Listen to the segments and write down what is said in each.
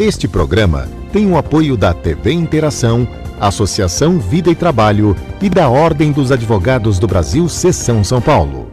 Este programa tem o apoio da TV Interação, Associação Vida e Trabalho e da Ordem dos Advogados do Brasil, Seção São Paulo.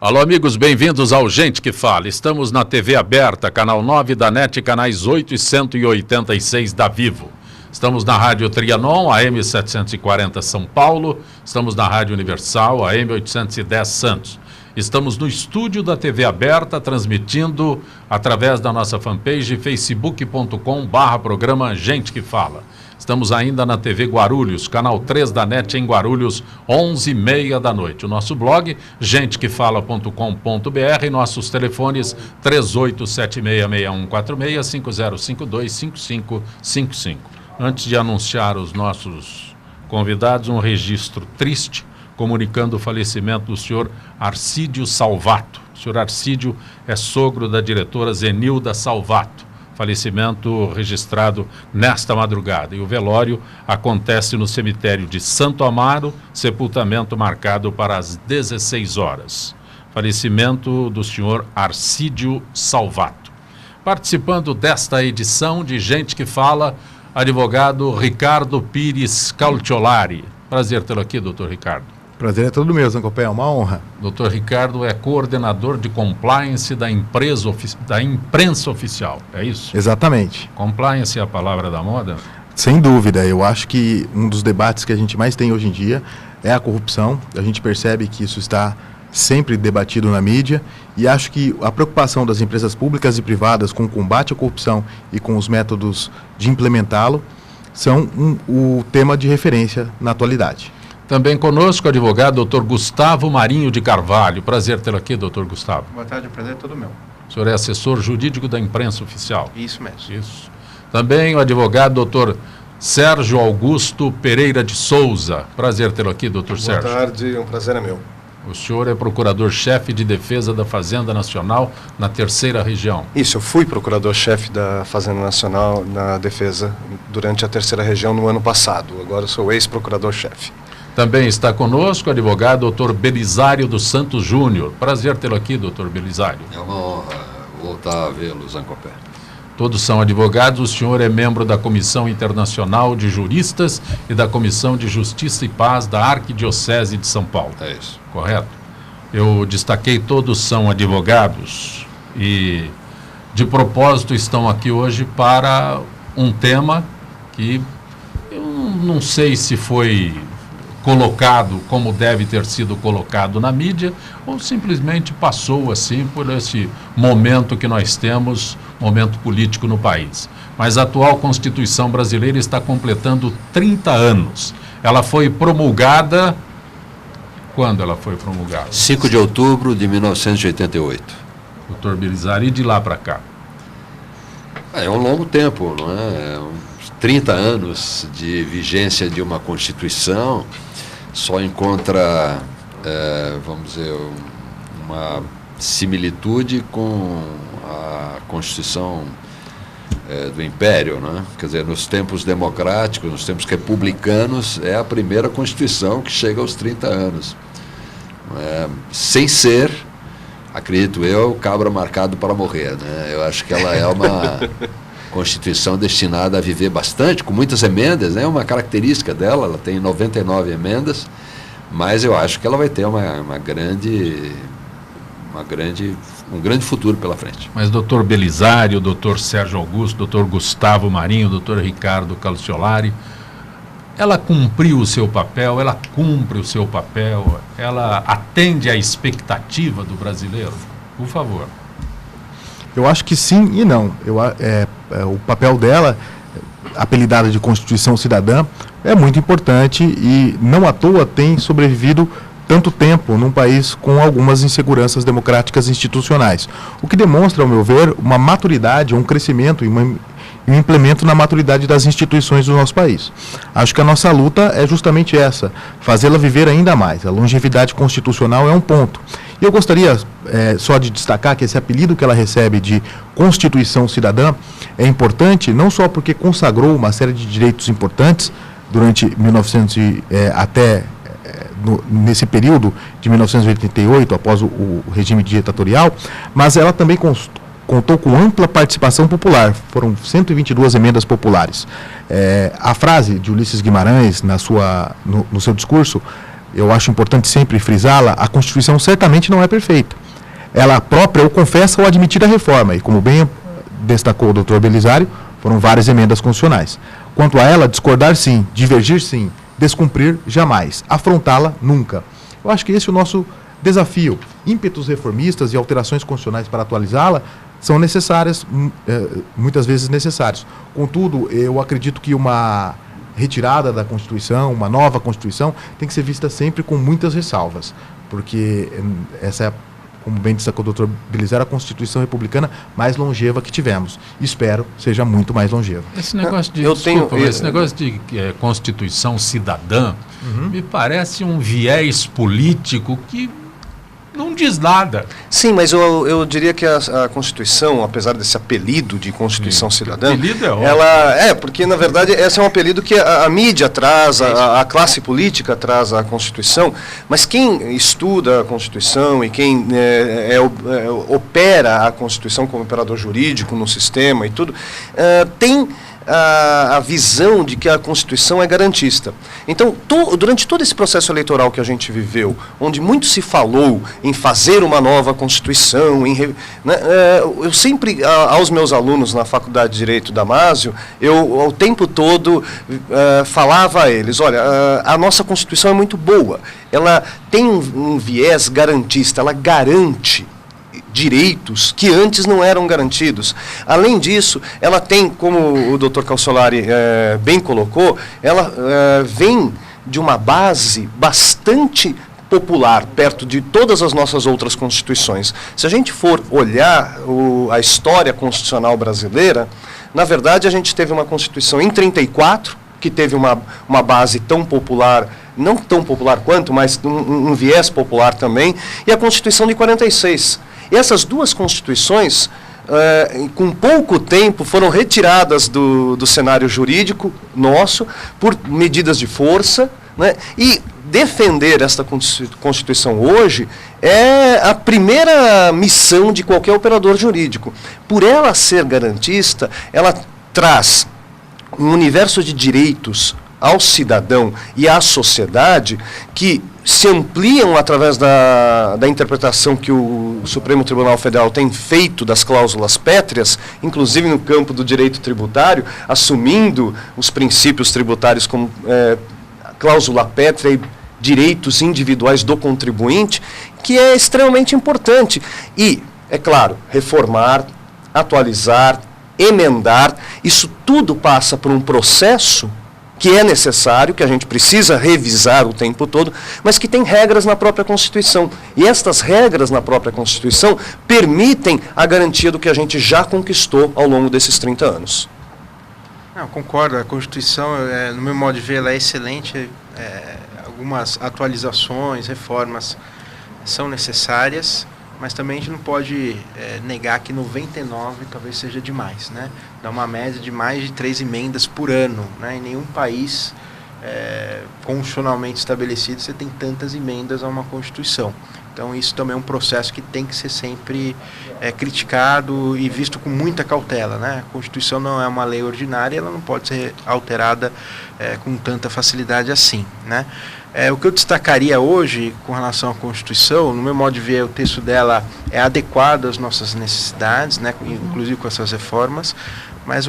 Alô, amigos, bem-vindos ao Gente que Fala. Estamos na TV aberta, canal 9 da NET, canais 8 e 186 da Vivo. Estamos na Rádio Trianon, AM 740 São Paulo. Estamos na Rádio Universal, AM 810 Santos. Estamos no estúdio da TV aberta, transmitindo através da nossa fanpage facebook.com/programa Gente que Fala. Estamos ainda na TV Guarulhos, canal 3 da NET em Guarulhos, 11h30 da noite. O nosso blog, gentequefala.com.br, e nossos telefones 38766146-5052-5555. Antes de anunciar os nossos convidados, um registro triste, comunicando o falecimento do senhor Arcídio Salvato. O senhor Arcídio é sogro da diretora Zenilda Salvato. Falecimento registrado nesta madrugada. E o velório acontece no cemitério de Santo Amaro, sepultamento marcado para as 16 horas. Falecimento do senhor Arcídio Salvato. Participando desta edição de Gente que Fala, advogado Ricardo Pires Calciolari. Prazer tê-lo aqui, doutor Ricardo. Prazer é todo meu, Zancopé, é uma honra. Dr. Ricardo é coordenador de compliance da imprensa oficial, é isso? Exatamente. Compliance é a palavra da moda? Sem dúvida, eu acho que um dos debates que a gente mais tem hoje em dia é a corrupção. A gente percebe que isso está sempre debatido na mídia e acho que a preocupação das empresas públicas e privadas com o combate à corrupção e com os métodos de implementá-lo são o tema de referência na atualidade. Também conosco o advogado Dr. Gustavo Marinho de Carvalho. Prazer tê-lo aqui, Dr. Gustavo. Boa tarde, o prazer é todo meu. O senhor é assessor jurídico da imprensa oficial. Isso mesmo. Isso. Também o advogado Dr. Sérgio Augusto Pereira de Souza. Prazer tê-lo aqui, Dr. Sérgio. Boa tarde, um prazer é meu. O senhor é procurador-chefe de defesa da Fazenda Nacional na Terceira Região. Isso, eu fui procurador-chefe da Fazenda Nacional na defesa durante a Terceira Região no ano passado. Agora eu sou ex-procurador-chefe. Também está conosco o advogado Dr. Belisário dos Santos Júnior. Prazer tê-lo aqui, Dr. Belisário. É uma honra voltar a vê-lo, Zancopé. Todos são advogados. O senhor é membro da Comissão Internacional de Juristas e da Comissão de Justiça e Paz da Arquidiocese de São Paulo. É isso. Correto? Eu destaquei, todos são advogados e, de propósito, estão aqui hoje para um tema que eu não sei se foi colocado como deve ter sido colocado na mídia, ou simplesmente passou assim por esse momento que nós temos, momento político no país. Mas a atual Constituição brasileira está completando 30 anos. Ela foi promulgada... Quando ela foi promulgada? 5 de outubro de 1988. Doutor Belisário, e de lá para cá? É um longo tempo, não é? 30 anos de vigência de uma Constituição só encontra, vamos dizer, uma similitude com a Constituição do Império, né? Quer dizer, nos tempos democráticos, nos tempos republicanos, é a primeira Constituição que chega aos 30 anos. Sem ser, acredito eu, cabra marcado para morrer, né? Eu acho que ela é uma Constituição destinada a viver bastante, com muitas emendas, né? Uma característica dela, ela tem 99 emendas, mas eu acho que ela vai ter um grande futuro pela frente. Mas doutor Belisário, doutor Sérgio Augusto, doutor Gustavo Marinho, doutor Ricardo Calciolari, ela cumpriu o seu papel, ela cumpre o seu papel, ela atende à expectativa do brasileiro? Por favor. Eu acho que sim e não. O papel dela, apelidada de Constituição Cidadã, é muito importante e não à toa tem sobrevivido tanto tempo num país com algumas inseguranças democráticas institucionais. O que demonstra, ao meu ver, uma maturidade, um crescimento e um implemento na maturidade das instituições do nosso país. Acho que a nossa luta é justamente essa, fazê-la viver ainda mais. A longevidade constitucional é um ponto. E eu gostaria só de destacar que esse apelido que ela recebe de Constituição Cidadã é importante, não só porque consagrou uma série de direitos importantes durante 1900 nesse período de 1988, após o regime ditatorial, mas ela também contou com ampla participação popular. Foram 122 emendas populares. A frase de Ulisses Guimarães, no seu discurso, eu acho importante sempre frisá-la: a Constituição certamente não é perfeita. Ela própria ou confessa ou admitir a reforma, e como bem destacou o Dr. Belisário, foram várias emendas constitucionais. Quanto a ela, discordar sim, divergir sim, descumprir jamais, afrontá-la nunca. Eu acho que esse é o nosso desafio. Ímpetos reformistas e alterações constitucionais para atualizá-la são necessárias, muitas vezes necessários. Contudo, eu acredito que uma retirada da Constituição, uma nova Constituição, tem que ser vista sempre com muitas ressalvas, porque essa é, como bem destacou o Dr. Belisário, a Constituição republicana mais longeva que tivemos. Espero seja muito mais longeva. Esse negócio de, esse negócio de Constituição cidadã me parece um viés político que não diz nada. Sim, mas eu diria que a Constituição, apesar desse apelido de Constituição Cidadã, o apelido é óbvio. Porque na verdade esse é um apelido que a mídia traz, a classe política traz à Constituição, mas quem estuda a Constituição e quem opera a Constituição como operador jurídico no sistema e tudo, tem a visão de que a Constituição é garantista. Então, durante todo esse processo eleitoral que a gente viveu, onde muito se falou em fazer uma nova Constituição, eu sempre, aos meus alunos na Faculdade de Direito da Damásio, eu o tempo todo falava a eles: olha, a nossa Constituição é muito boa, ela tem um viés garantista, ela garante direitos que antes não eram garantidos. Além disso, ela tem, como o Dr. Calzolari bem colocou, ela vem de uma base bastante popular, perto de todas as nossas outras constituições. Se a gente for olhar a história constitucional brasileira, na verdade a gente teve uma Constituição em 34, que teve uma base tão popular, não tão popular quanto, mas um viés popular também, e a Constituição de 46. E essas duas constituições, com pouco tempo, foram retiradas do cenário jurídico nosso por medidas de força, né? E defender esta Constituição hoje é a primeira missão de qualquer operador jurídico. Por ela ser garantista, ela traz um universo de direitos ao cidadão e à sociedade que se ampliam através da interpretação que o Supremo Tribunal Federal tem feito das cláusulas pétreas, inclusive no campo do direito tributário, assumindo os princípios tributários como cláusula pétrea e direitos individuais do contribuinte, que é extremamente importante. E, é claro, reformar, atualizar, emendar, isso tudo passa por um processo que é necessário, que a gente precisa revisar o tempo todo, mas que tem regras na própria Constituição. E estas regras na própria Constituição permitem a garantia do que a gente já conquistou ao longo desses 30 anos. Não, concordo, a Constituição, no meu modo de ver, ela é excelente. Algumas atualizações, reformas são necessárias, mas também a gente não pode negar que 99 talvez seja demais, né? Dá uma média de mais de 3 emendas por ano, né? Em nenhum país constitucionalmente estabelecido você tem tantas emendas a uma Constituição. Então isso também é um processo que tem que ser sempre criticado e visto com muita cautela, né? A Constituição não é uma lei ordinária, ela não pode ser alterada com tanta facilidade assim, né? O que eu destacaria hoje com relação à Constituição, no meu modo de ver, o texto dela é adequado às nossas necessidades, né, inclusive com essas reformas, mas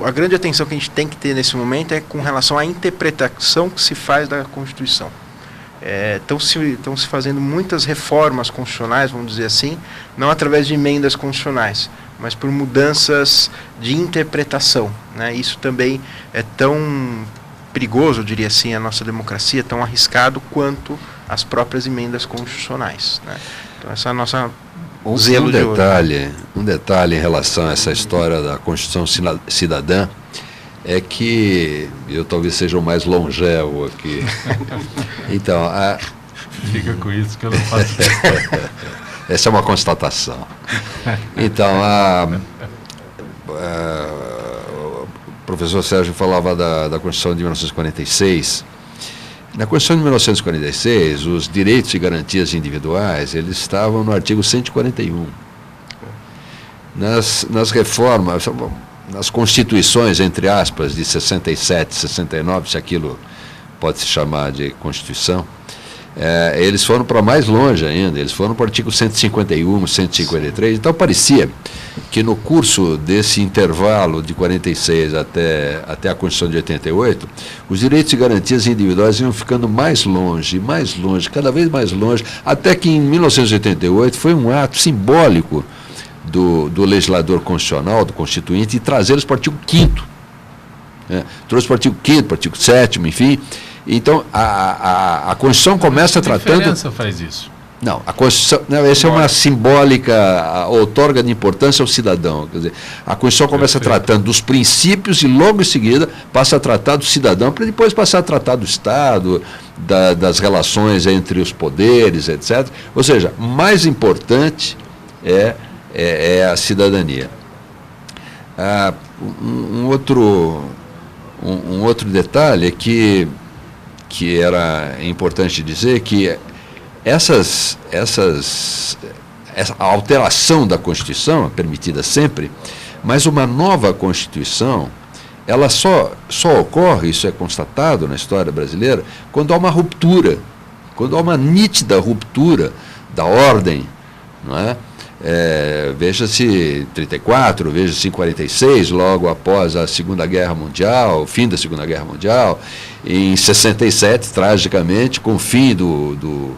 a grande atenção que a gente tem que ter nesse momento é com relação à interpretação que se faz da Constituição. Estão se fazendo muitas reformas constitucionais, vamos dizer assim, não através de emendas constitucionais, mas por mudanças de interpretação, né? Isso também é tão perigoso, eu diria assim, a nossa democracia, tão arriscado quanto as próprias emendas constitucionais, né? Então essa é a nossa zelo de hoje. Um detalhe em relação a essa história da Constituição Cidadã é que eu talvez seja o mais longevo aqui. Então, Fica com isso que eu não faço questão. Essa é uma constatação. Então, o professor Sérgio falava da Constituição de 1946. Na Constituição de 1946, os direitos e garantias individuais, eles estavam no artigo 141. Nas reformas, nas constituições, entre aspas, de 67, 69, se aquilo pode se chamar de Constituição, eles foram para mais longe ainda, eles foram para o artigo 151, 153, então parecia que no curso desse intervalo de 46 até a Constituição de 88, os direitos e garantias individuais iam ficando mais longe, cada vez mais longe, até que em 1988 foi um ato simbólico do legislador constitucional, do constituinte, e trazê-los para o artigo 5º. Trouxe para o artigo 5º, para o artigo 7º, enfim. Então, a Constituição começa tratando... Que diferença faz isso? Não, a Constituição... Não, essa é uma simbólica outorga de importância ao cidadão. Quer dizer, a Constituição começa tratando dos princípios e logo em seguida passa a tratar do cidadão, para depois passar a tratar do Estado, das relações entre os poderes, etc. Ou seja, mais importante é a cidadania. Um outro detalhe é que era importante dizer que essa alteração da Constituição é permitida sempre, mas uma nova Constituição, ela só ocorre, isso é constatado na história brasileira, quando há uma ruptura, quando há uma nítida ruptura da ordem, não é? Veja-se 34, veja-se 46, logo após a Segunda Guerra Mundial, o fim da Segunda Guerra Mundial, em 67, tragicamente, com o fim do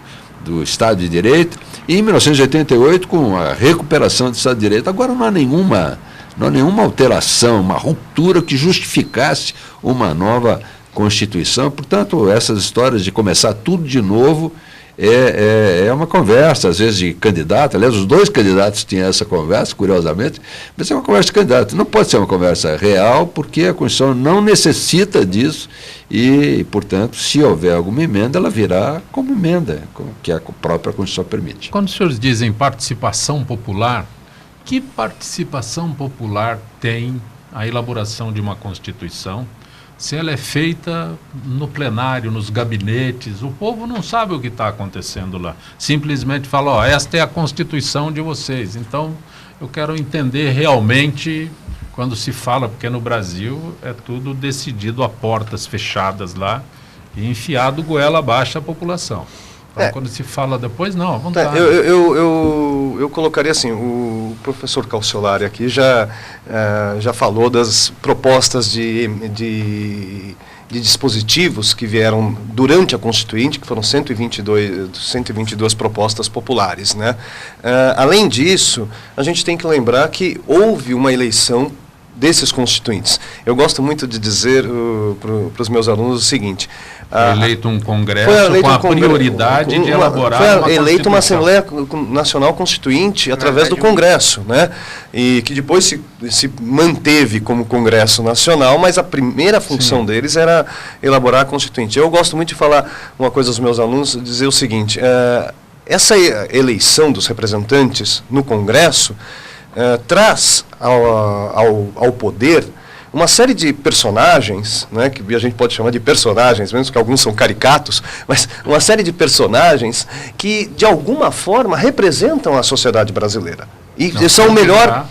Estado de Direito, e em 1988, com a recuperação do Estado de Direito. Agora não há nenhuma alteração, uma ruptura que justificasse uma nova Constituição. Portanto, essas histórias de começar tudo de novo é uma conversa, às vezes, de candidato. Aliás, os dois candidatos tinham essa conversa, curiosamente, mas é uma conversa de candidato. Não pode ser uma conversa real, porque a Constituição não necessita disso e, portanto, se houver alguma emenda, ela virá como emenda, que a própria Constituição permite. Quando os senhores dizem participação popular, que participação popular tem a elaboração de uma Constituição? Se ela é feita no plenário, nos gabinetes, o povo não sabe o que está acontecendo lá. Simplesmente fala, esta é a Constituição de vocês. Então, eu quero entender realmente, quando se fala, porque no Brasil é tudo decidido a portas fechadas lá e enfiado goela abaixo a população. Então, quando se fala depois, não, à vontade. Eu colocaria assim, o professor Calciolari aqui já falou das propostas de dispositivos que vieram durante a Constituinte, que foram 122 propostas populares, né? Além disso, a gente tem que lembrar que houve uma eleição desses constituintes. Eu gosto muito de dizer para os meus alunos o seguinte... Foi eleito um congresso com a prioridade de elaborar uma Constituição. Foi eleita uma Assembleia Nacional Constituinte através do Congresso, né? E que depois se manteve como Congresso Nacional, mas a primeira função deles era elaborar a Constituinte. Eu gosto muito de falar uma coisa aos meus alunos, dizer o seguinte, essa eleição dos representantes no Congresso traz ao poder uma série de personagens, né, que a gente pode chamar de personagens, mesmo que alguns são caricatos, mas uma série de personagens que, de alguma forma, representam a sociedade brasileira. E são o melhor... A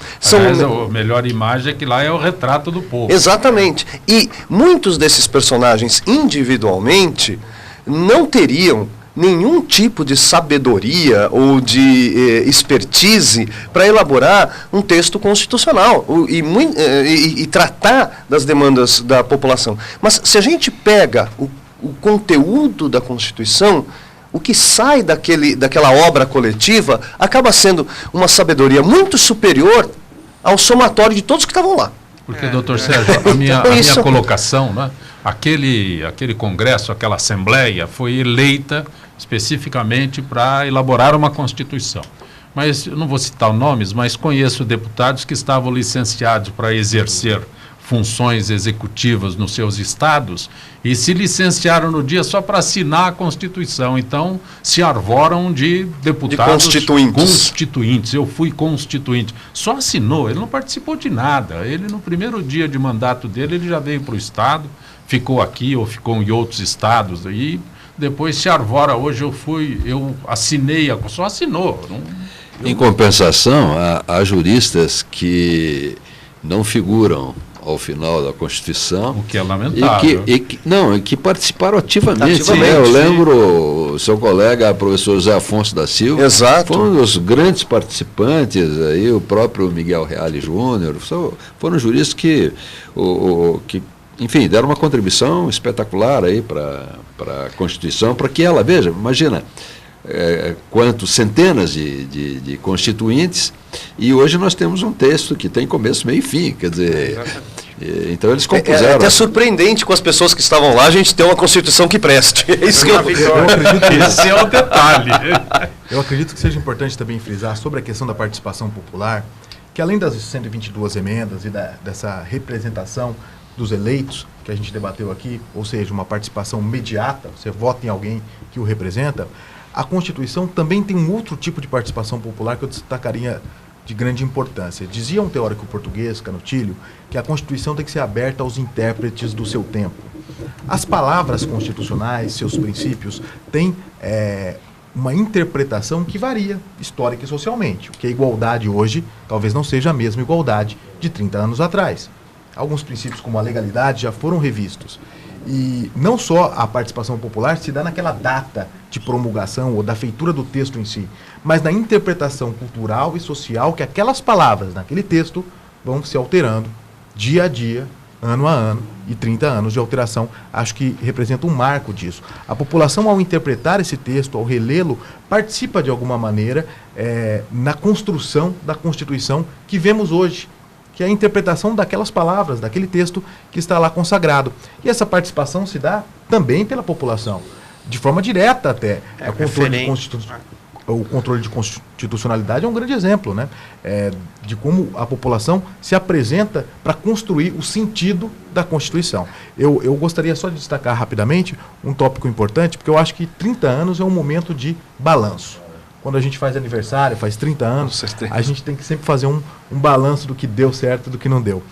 melhor imagem é que lá é o retrato do povo. Exatamente. E muitos desses personagens, individualmente, não teriam nenhum tipo de sabedoria ou de expertise para elaborar um texto constitucional e tratar das demandas da população. Mas se a gente pega o conteúdo da Constituição, o que sai daquela obra coletiva acaba sendo uma sabedoria muito superior ao somatório de todos que estavam lá. Porque, doutor Sérgio, a minha colocação, né, aquele congresso, aquela assembleia foi eleita especificamente para elaborar uma Constituição. Mas eu não vou citar nomes, mas conheço deputados que estavam licenciados para exercer funções executivas nos seus estados e se licenciaram no dia só para assinar a Constituição. Então, se arvoram de deputados constituintes. Eu fui constituinte. Só assinou, ele não participou de nada. Ele, no primeiro dia de mandato dele, ele já veio para o estado, ficou aqui ou ficou em outros estados. E depois se arvora. Hoje eu assinei, só assinou. Em compensação, há juristas que não figuram ao final da Constituição. O que é lamentável. E que participaram ativamente. Eu lembro o seu colega, professor José Afonso da Silva. Exato. Foi um dos grandes participantes, aí, o próprio Miguel Reale Júnior. Foram juristas que enfim, deram uma contribuição espetacular aí para a Constituição, para que ela, veja, imagina, quantos centenas de constituintes, e hoje nós temos um texto que tem começo, meio e fim, quer dizer, então eles compuseram. É até surpreendente com as pessoas que estavam lá a gente ter uma Constituição que preste. É isso que eu acredito. Esse é o detalhe. Eu acredito que seja importante também frisar sobre a questão da participação popular, que além das 122 emendas e dessa representação dos eleitos que a gente debateu aqui, ou seja, uma participação imediata, você vota em alguém que o representa, a Constituição também tem um outro tipo de participação popular que eu destacaria de grande importância. Dizia um teórico português, Canutilho, que a Constituição tem que ser aberta aos intérpretes do seu tempo. As palavras constitucionais, seus princípios, têm uma interpretação que varia histórica e socialmente. O que é igualdade hoje talvez não seja a mesma igualdade de 30 anos atrás. Alguns princípios como a legalidade já foram revistos. E não só a participação popular se dá naquela data de promulgação ou da feitura do texto em si, mas na interpretação cultural e social que aquelas palavras naquele texto vão se alterando dia a dia, ano a ano, e 30 anos de alteração, acho que representa um marco disso. A população, ao interpretar esse texto, ao relê-lo, participa de alguma maneira na construção da Constituição que vemos hoje, que é a interpretação daquelas palavras, daquele texto que está lá consagrado. E essa participação se dá também pela população, de forma direta até. O controle de constitucionalidade é um grande exemplo, né? De como a população se apresenta para construir o sentido da Constituição. Eu gostaria só de destacar rapidamente um tópico importante, porque eu acho que 30 anos é um momento de balanço. Quando a gente faz aniversário, faz 30 anos, a gente tem que sempre fazer um balanço do que deu certo e do que não deu.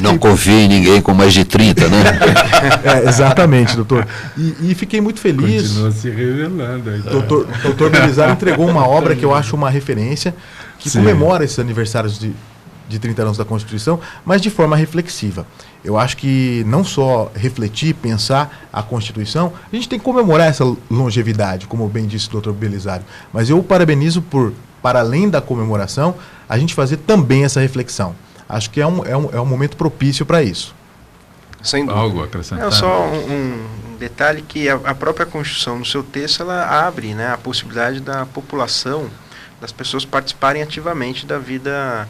Não confie em ninguém com mais de 30, né? Exatamente, doutor. E fiquei muito feliz. Continua se revelando. Doutor Belisário entregou uma obra que eu acho uma referência, que comemora esses aniversários de 30 anos da Constituição, mas de forma reflexiva. Eu acho que não só refletir, pensar a Constituição, a gente tem que comemorar essa longevidade, como bem disse o doutor Belisário, mas eu o parabenizo para além da comemoração, a gente fazer também essa reflexão. Acho que é um momento propício para isso. Sem dúvida. Algo acrescentar? Só um detalhe que a própria Constituição, no seu texto, ela abre, né, a possibilidade da população, das pessoas participarem ativamente da vida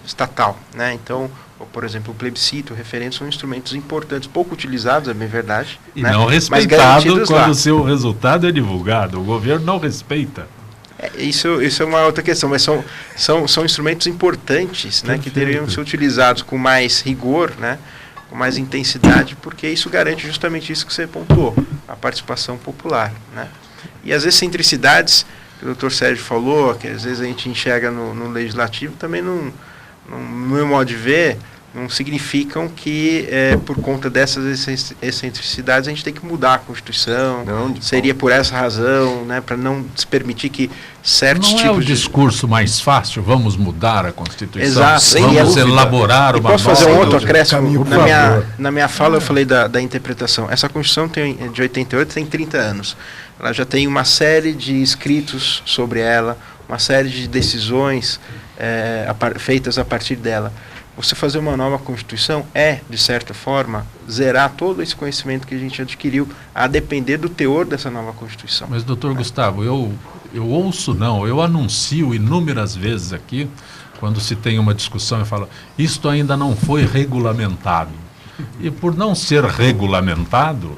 estatal, né? Então, por exemplo, o plebiscito, o referendo são instrumentos importantes, pouco utilizados, é bem verdade. E né? não respeitado quando o seu resultado é divulgado. O governo não respeita. Isso é uma outra questão, mas são instrumentos importantes, né, que deveriam ser utilizados com mais rigor, né, com mais intensidade, porque isso garante justamente isso que você pontuou, a participação popular, né? E as excentricidades que o doutor Sérgio falou, que às vezes a gente enxerga no legislativo, também no meu modo de ver, não significam que por conta dessas excentricidades a gente tem que mudar a Constituição. Seria por essa razão, né, para não se permitir que certos tipos de... Não é o discurso mais fácil, vamos mudar a Constituição, Exato, vamos elaborar uma posso fazer um outro acréscimo? Caminho, na minha fala eu falei da interpretação. Essa Constituição de 88 tem 30 anos. Ela já tem uma série de escritos sobre ela, uma série de decisões feitas a partir dela. Você fazer uma nova Constituição de certa forma, zerar todo esse conhecimento que a gente adquiriu, a depender do teor dessa nova Constituição. Mas, doutor Gustavo, eu anuncio inúmeras vezes aqui, quando se tem uma discussão, eu falo, isto ainda não foi regulamentado. E por não ser regulamentado,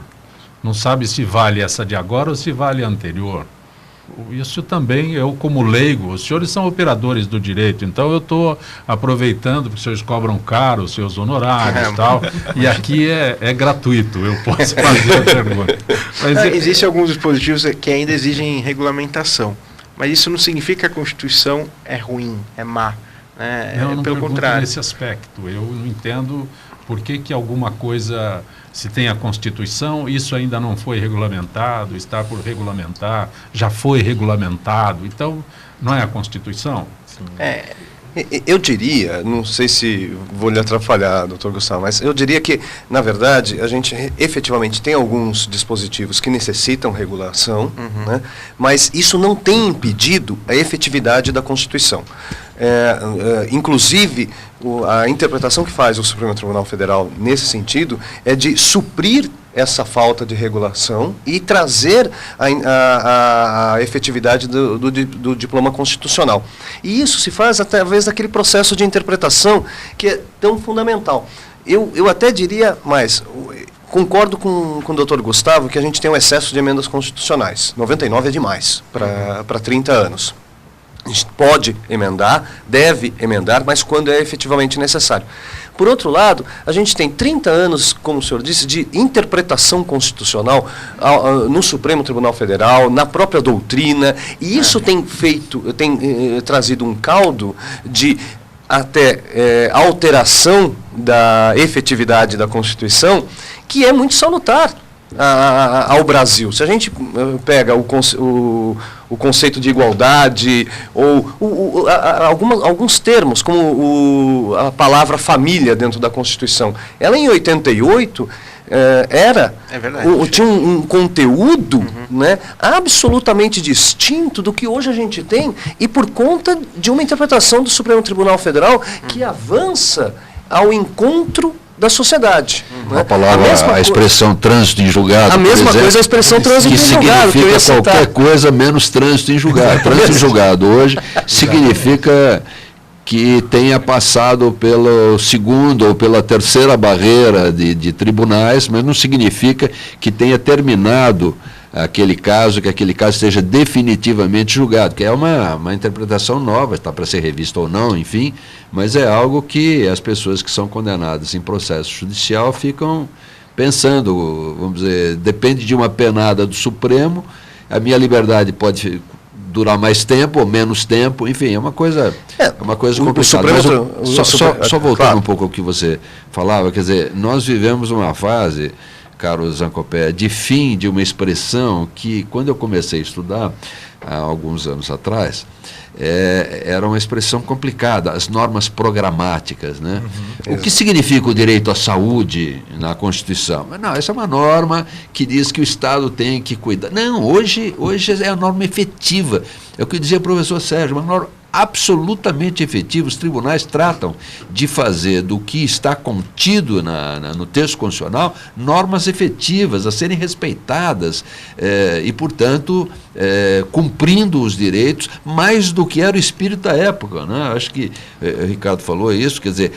não sabe se vale essa de agora ou se vale a anterior. Isso também, eu como leigo, os senhores são operadores do direito, então eu estou aproveitando, porque os senhores cobram caro os seus honorários e tal, e aqui é gratuito, eu posso fazer a pergunta. Mas existem alguns dispositivos que ainda exigem regulamentação, mas isso não significa que a Constituição é ruim, é má. Não, pelo contrário. Nesse aspecto, eu não entendo por que alguma coisa, se tem a Constituição, isso ainda não foi regulamentado, está por regulamentar, já foi regulamentado, então não é a Constituição? Eu diria, não sei se vou lhe atrapalhar, doutor Gustavo, mas eu diria que, na verdade, a gente efetivamente tem alguns dispositivos que necessitam regulação, né, mas isso não tem impedido a efetividade da Constituição. Inclusive, a interpretação que faz o Supremo Tribunal Federal nesse sentido é de suprir essa falta de regulação e trazer a efetividade do diploma constitucional. E isso se faz através daquele processo de interpretação que é tão fundamental. Eu até diria mais, concordo com o doutor Gustavo que a gente tem um excesso de emendas constitucionais. 99 é demais para 30 anos. A gente pode emendar, deve emendar, mas quando é efetivamente necessário. Por outro lado, a gente tem 30 anos, como o senhor disse, de interpretação constitucional no Supremo Tribunal Federal, na própria doutrina, e isso tem trazido um caldo de até alteração da efetividade da Constituição, que é muito salutar ao Brasil. Se a gente pega o conceito de igualdade ou alguns termos, como a palavra família dentro da Constituição, ela em 88 tinha um conteúdo né, absolutamente distinto do que hoje a gente tem, e por conta de uma interpretação do Supremo Tribunal Federal que avança ao encontro da sociedade. Né? A expressão trânsito em julgado. A mesma coisa a expressão trânsito em julgado. Que significa qualquer coisa menos trânsito em julgado. Trânsito em julgado hoje significa que tenha passado pela segunda ou pela terceira barreira de tribunais, mas não significa que tenha terminado aquele caso, que aquele caso esteja definitivamente julgado, que é uma interpretação nova, está para ser revista ou não, enfim, mas é algo que as pessoas que são condenadas em processo judicial ficam pensando, vamos dizer, depende de uma penada do Supremo, a minha liberdade pode durar mais tempo ou menos tempo, enfim, é uma coisa complicada. Só voltando claro. Um pouco ao que você falava, quer dizer, nós vivemos uma fase, caro Zancopé, de fim de uma expressão que, quando eu comecei a estudar, há alguns anos atrás, era uma expressão complicada, as normas programáticas. Né? O que significa o direito à saúde na Constituição? Não, essa é uma norma que diz que o Estado tem que cuidar. Não, hoje é a norma efetiva. É o que dizia o professor Sérgio, uma norma absolutamente efetivo. Os tribunais tratam de fazer do que está contido no texto constitucional normas efetivas, a serem respeitadas e, portanto, cumprindo os direitos, mais do que era o espírito da época. Né? Acho que o Ricardo falou isso, quer dizer,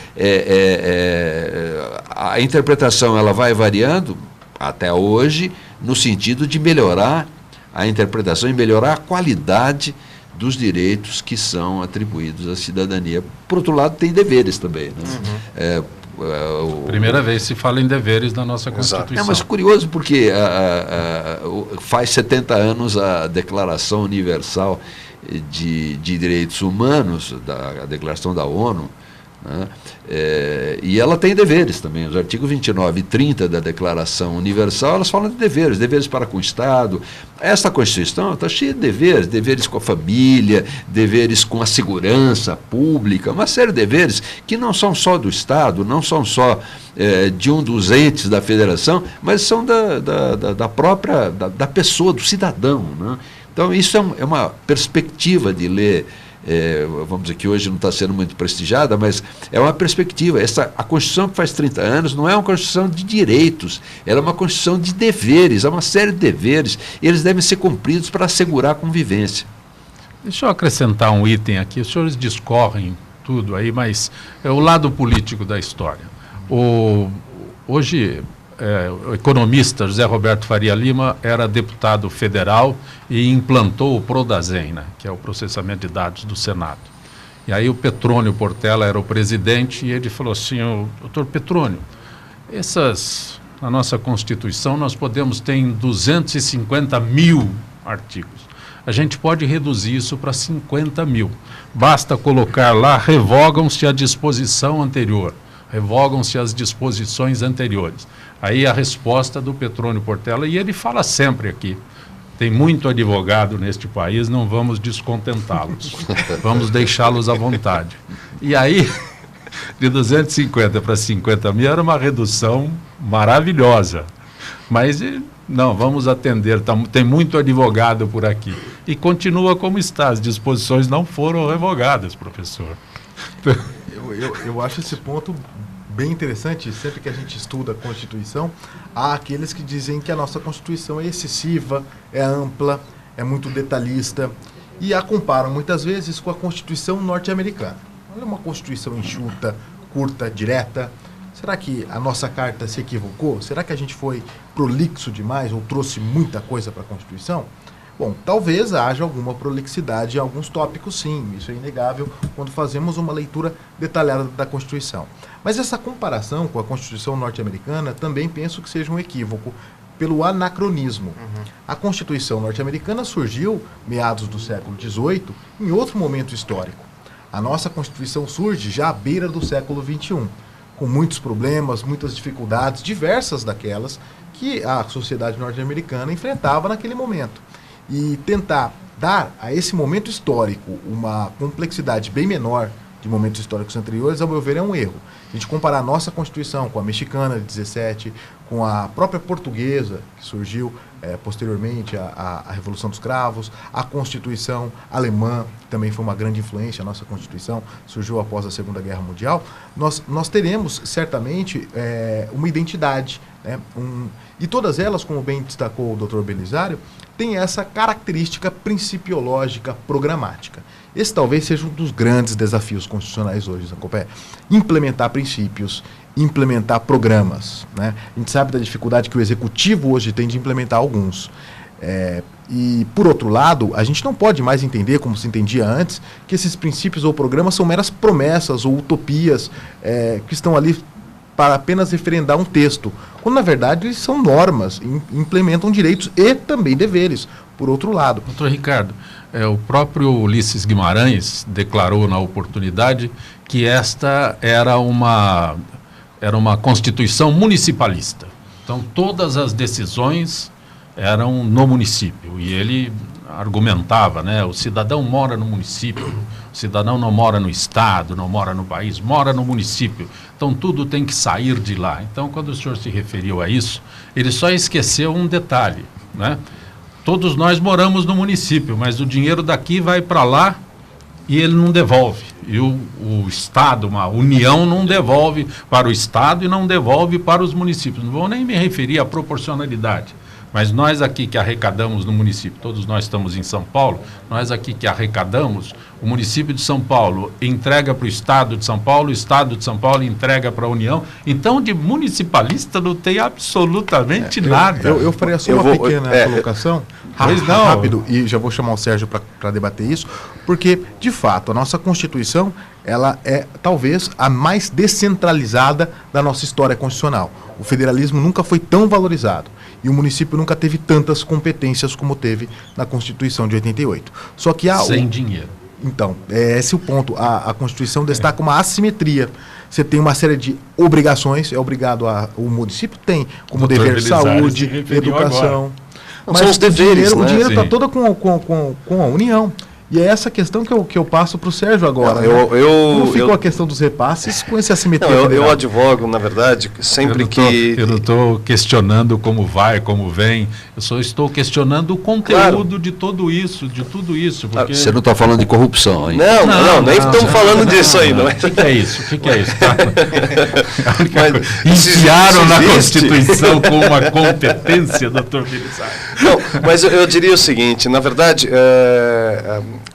a interpretação ela vai variando até hoje no sentido de melhorar a interpretação e melhorar a qualidade dos direitos que são atribuídos à cidadania. Por outro lado, tem deveres também. Né? Primeira vez se fala em deveres na nossa Constituição. Mas curioso porque faz 70 anos a Declaração Universal de Direitos Humanos, a Declaração da ONU, né? E ela tem deveres também. Os artigos 29 e 30 da Declaração Universal, elas falam de deveres para com o Estado. Esta Constituição está cheia de deveres com a família, deveres com a segurança pública, uma série de deveres que não são só do Estado, não são só de um dos entes da federação, mas são da própria, da pessoa, do cidadão. Né? Então, isso é uma perspectiva de ler. Vamos dizer que hoje não está sendo muito prestigiada, mas é uma perspectiva. A Constituição que faz 30 anos não é uma Constituição de direitos, ela é uma Constituição de deveres, há uma série de deveres, e eles devem ser cumpridos para assegurar a convivência. Deixa eu acrescentar um item aqui, os senhores discorrem tudo aí, mas é o lado político da história. Hoje, o economista José Roberto Faria Lima era deputado federal e implantou o Prodazem, né, que é o processamento de dados do Senado. E aí o Petrônio Portela era o presidente e ele falou assim: doutor Petrônio, na nossa Constituição nós podemos ter em 250 mil artigos. A gente pode reduzir isso para 50 mil. Basta colocar lá, revogam-se a disposição anterior, revogam-se as disposições anteriores. Aí a resposta do Petrônio Portela, e ele fala sempre aqui, tem muito advogado neste país, não vamos descontentá-los, vamos deixá-los à vontade. E aí, de 250 para 50 mil era uma redução maravilhosa, mas não, vamos atender, tem muito advogado por aqui. E continua como está, as disposições não foram revogadas, professor. Eu acho esse ponto bem interessante. Sempre que a gente estuda a Constituição, há aqueles que dizem que a nossa Constituição é excessiva, é ampla, é muito detalhista, e a comparam muitas vezes com a Constituição norte-americana. Ela é uma Constituição enxuta, curta, direta. Será que a nossa carta se equivocou? Será que a gente foi prolixo demais ou trouxe muita coisa para a Constituição? Bom, talvez haja alguma prolixidade em alguns tópicos, sim, isso é inegável quando fazemos uma leitura detalhada da Constituição. Mas essa comparação com a Constituição norte-americana também penso que seja um equívoco pelo anacronismo. A Constituição norte-americana surgiu meados do século XVIII, em outro momento histórico. A nossa Constituição surge já à beira do século XXI, com muitos problemas, muitas dificuldades, diversas daquelas que a sociedade norte-americana enfrentava naquele momento. E tentar dar a esse momento histórico uma complexidade bem menor de momentos históricos anteriores, ao meu ver, é um erro. A gente comparar a nossa Constituição com a mexicana de 17, com a própria portuguesa, que surgiu posteriormente à Revolução dos Cravos, a Constituição alemã, que também foi uma grande influência, a nossa Constituição surgiu após a Segunda Guerra Mundial, nós teremos, certamente, uma identidade, né? E todas elas, como bem destacou o Dr. Belisário, têm essa característica principiológica programática. Esse talvez seja um dos grandes desafios constitucionais hoje, Zacopé. Implementar princípios, implementar programas, né? A gente sabe da dificuldade que o executivo hoje tem de implementar alguns. E, por outro lado, a gente não pode mais entender, como se entendia antes, que esses princípios ou programas são meras promessas ou utopias que estão ali para apenas referendar um texto, quando na verdade eles são normas, implementam direitos e também deveres, por outro lado. Doutor Ricardo, o próprio Ulisses Guimarães declarou na oportunidade que esta era uma Constituição municipalista. Então todas as decisões eram no município, e ele argumentava, né, o cidadão mora no município, o cidadão não mora no estado, não mora no país, mora no município, então tudo tem que sair de lá. Então, quando o senhor se referiu a isso, ele só esqueceu um detalhe, né? Todos nós moramos no município, mas o dinheiro daqui vai para lá e ele não devolve. E o Estado, uma União, não devolve para o Estado e não devolve para os municípios. Não vou nem me referir à proporcionalidade. Mas nós aqui que arrecadamos no município, todos nós estamos em São Paulo, nós aqui que arrecadamos, o município de São Paulo entrega para o Estado de São Paulo, o Estado de São Paulo entrega para a União. Então, de municipalista não tem absolutamente nada. Eu faria só uma pequena colocação, rápido, e já vou chamar o Sérgio para debater isso, porque, de fato, a nossa Constituição, ela é talvez a mais descentralizada da nossa história constitucional. O federalismo nunca foi tão valorizado. E o município nunca teve tantas competências como teve na Constituição de 88. Só que sem dinheiro. Então, esse é o ponto. A Constituição destaca uma assimetria. Você tem uma série de obrigações, o município tem como dever saúde, educação. Mas são os deveres, o dinheiro está todo com a União. E é essa questão que eu passo para o Sérgio agora. Como ficou a questão dos repasses com esse assimetria? Não, eu advogo, na verdade, sempre eu não estou questionando como vai, como vem. Eu só estou questionando o conteúdo de tudo isso, Porque... Você não está falando de corrupção, hein? Não, nem estamos falando disso aí. Não. O que é isso? Tá? Enfiaram na Constituição com uma competência, doutor Belisário. Não, mas eu diria o seguinte, na verdade,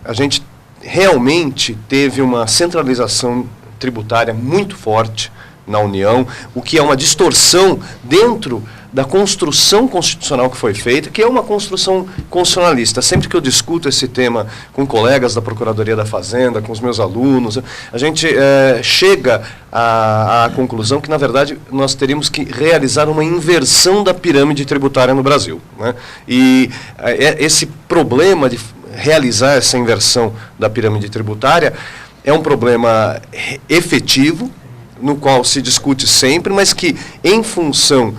a gente realmente teve uma centralização tributária muito forte, na União, o que é uma distorção dentro da construção constitucional que foi feita, que é uma construção constitucionalista. Sempre que eu discuto esse tema com colegas da Procuradoria da Fazenda, com os meus alunos, a gente chega à conclusão que, na verdade, nós teríamos que realizar uma inversão da pirâmide tributária no Brasil, né? E esse problema de realizar essa inversão da pirâmide tributária é um problema efetivo, no qual se discute sempre, mas que, em função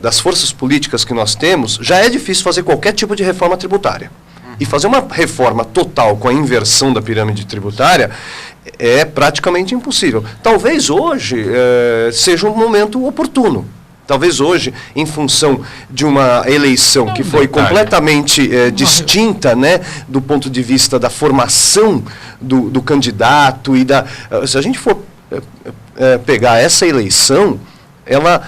das forças políticas que nós temos, já é difícil fazer qualquer tipo de reforma tributária. E fazer uma reforma total com a inversão da pirâmide tributária é praticamente impossível. Talvez hoje seja um momento oportuno. Talvez hoje, em função de uma eleição que foi completamente distinta, né, do ponto de vista da formação do candidato e se a gente for pegar essa eleição, ela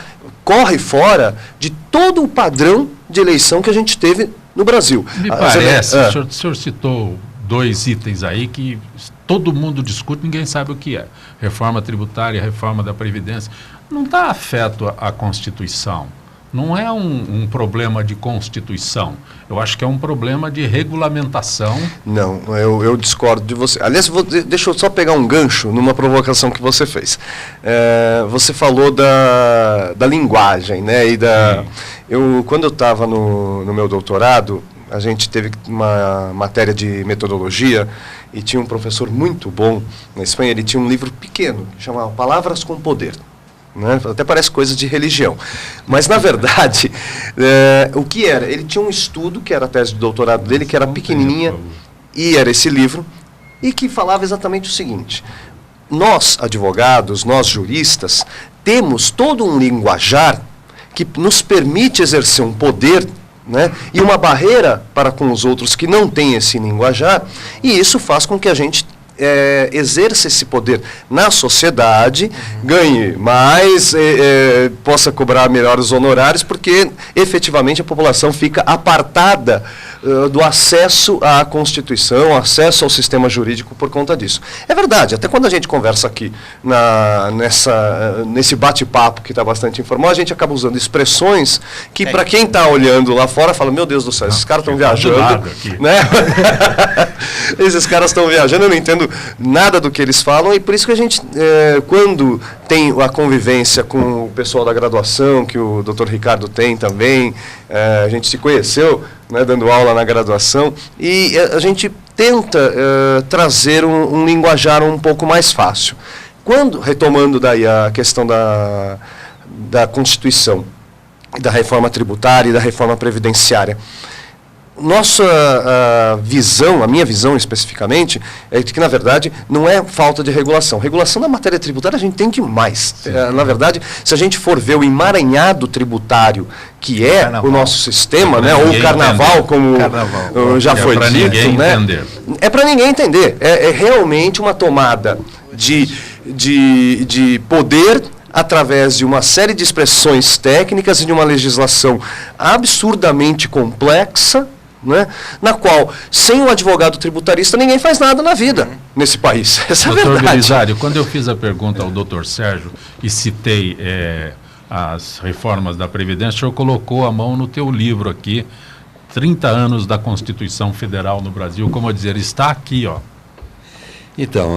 corre fora de todo o padrão de eleição que a gente teve no Brasil. Me parece, o senhor citou 2 itens aí que todo mundo discute, ninguém sabe o que é. Reforma tributária, reforma da Previdência. Não está afeto à Constituição. Não é um problema de Constituição. Eu acho que é um problema de regulamentação. Não, eu discordo de você. Aliás, deixa eu só pegar um gancho numa provocação que você fez. Você falou da linguagem, né? Quando eu estava no meu doutorado, a gente teve uma matéria de metodologia e tinha um professor muito bom na Espanha. Ele tinha um livro pequeno que chamava Palavras com Poder. Né? Até parece coisa de religião. Mas, na verdade, o que era? Ele tinha um estudo, que era a tese de doutorado dele, que era pequenininha, e era esse livro, e que falava exatamente o seguinte: nós, advogados, nós, juristas, temos todo um linguajar que nos permite exercer um poder, né, e uma barreira para com os outros que não têm esse linguajar, e isso faz com que a gente exerça esse poder na sociedade, ganhe mais, possa cobrar melhores honorários, porque efetivamente a população fica apartada do acesso à Constituição, acesso ao sistema jurídico por conta disso. É verdade, até quando a gente conversa aqui nesse bate-papo que está bastante informal, a gente acaba usando expressões que, para quem está olhando lá fora, fala: meu Deus do céu, esses caras estão viajando, né? Esses caras estão viajando, eu não entendo nada do que eles falam, e por isso que a gente, quando tem a convivência com o pessoal da graduação, que o Dr. Ricardo tem também, a gente se conheceu, né, dando aula na graduação, e a gente tenta trazer um linguajar um pouco mais fácil. Retomando daí a questão da Constituição, da reforma tributária e da reforma previdenciária, nossa visão, a minha visão especificamente, é de que, na verdade, não é falta de regulação. Regulação da matéria tributária a gente tem demais. Na verdade, se a gente for ver o emaranhado tributário, que é o nosso sistema, né, ou o carnaval, como já foi dito, né, é para ninguém entender. É realmente uma tomada de poder através de uma série de expressões técnicas e de uma legislação absurdamente complexa, né, na qual, sem o advogado tributarista, ninguém faz nada na vida nesse país. Essa é a verdade. Doutor Belisário, quando eu fiz a pergunta ao doutor Sérgio e citei as reformas da Previdência, o senhor colocou a mão no teu livro aqui, 30 anos da Constituição Federal no Brasil, como dizer, está aqui, ó. Então,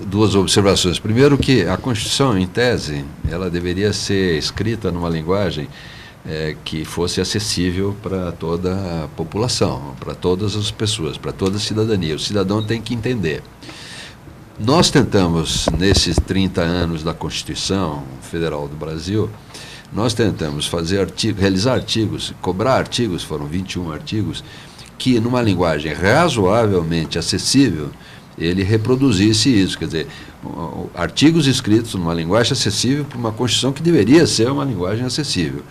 duas observações. Primeiro, que a Constituição, em tese, ela deveria ser escrita numa linguagem que fosse acessível para toda a população, para todas as pessoas, para toda a cidadania. O cidadão tem que entender. Nós tentamos, nesses 30 anos da Constituição Federal do Brasil, nós tentamos realizar artigos, cobrar artigos, foram 21 artigos, que numa linguagem razoavelmente acessível, ele reproduzisse isso, quer dizer, artigos escritos numa linguagem acessível para uma Constituição que deveria ser uma linguagem acessível.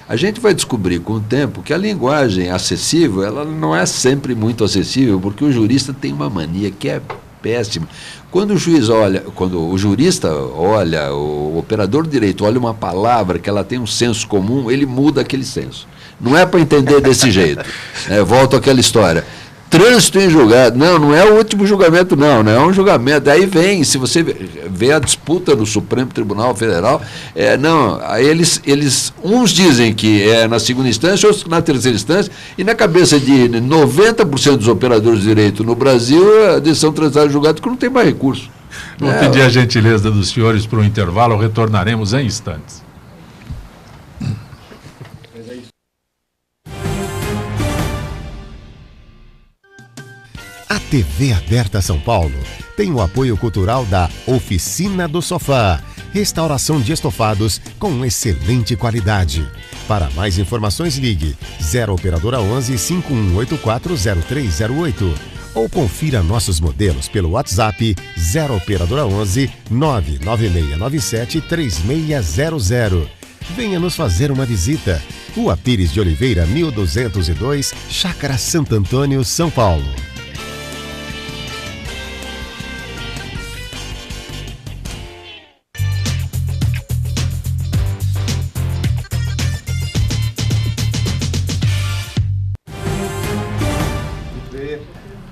A gente vai descobrir com o tempo que a linguagem acessível, ela não é sempre muito acessível, porque o jurista tem uma mania que é péssima. Quando o jurista olha, o operador de direito olha uma palavra que ela tem um senso comum, ele muda aquele senso. Não é para entender desse jeito. Volto àquela história. trânsito em julgado. Não é o último julgamento, não é um julgamento. Aí vem, se você vê a disputa no Supremo Tribunal Federal, aí eles uns dizem que é na segunda instância, outros na terceira instância, e na cabeça de 90% dos operadores de direito no Brasil, a decisão transitada em julgado que não tem mais recurso. Vou pedir a gentileza dos senhores para o intervalo, retornaremos em instantes. A TV Aberta São Paulo tem o apoio cultural da Oficina do Sofá, restauração de estofados com excelente qualidade. Para mais informações, ligue 0 operadora 11 5184 0308 ou confira nossos modelos pelo WhatsApp 0 operadora 11 99697 3600. Venha nos fazer uma visita. Rua Pires de Oliveira, 1202, Chácara Santo Antônio, São Paulo.